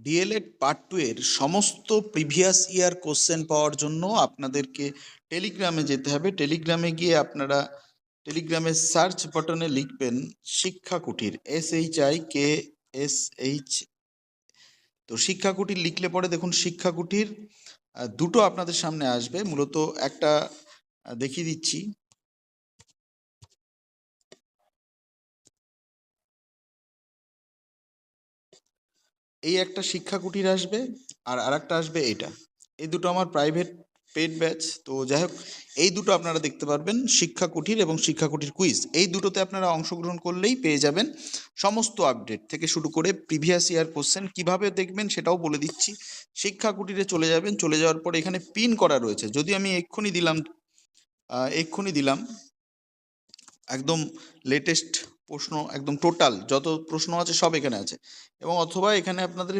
D.El.Ed part 2 এর সমস্ত previous year question পাওয়ার জন্য আপনাদেরকে টেলিগ্রামে যেতে হবে। টেলিগ্রামে গিয়ে আপনারা টেলিগ্রামের সার্চ বাটনে লিখবেন শিক্ষা কুটির, SHIKSH। তো শিক্ষা কুটির লিখলে পরে দেখুন শিক্ষা কুটির দুটো আপনাদের সামনে আসবে। মূলত একটা দেখিয়ে দিচ্ছি, এই একটা শিক্ষা কুটির আসবে আর আরেকটা আসবে এইটা। এই দুটো আমার প্রাইভেট পেড ব্যাচ। তো যাই হোক, এই দুটো আপনারা দেখতে পারবেন, শিক্ষা কুটির এবং শিক্ষা কুটির কুইজ। এই দুটোতে আপনারা অংশগ্রহণ করলেই পেয়ে যাবেন সমস্ত আপডেট থেকে শুরু করে প্রিভিয়াস ইয়ার কোশ্চেন। কিভাবে দেখবেন সেটাও বলে দিচ্ছি। শিক্ষা কুটিরে চলে যাবেন, চলে যাওয়ার পর এখানে পিন করা রয়েছে। যদি আমি এক্ষুনি দিলাম একদম লেটেস্ট প্রশ্ন, একদম টোটাল যত প্রশ্ন আছে সব এখানে আছে। এবং অথবা এখানে আপনাদের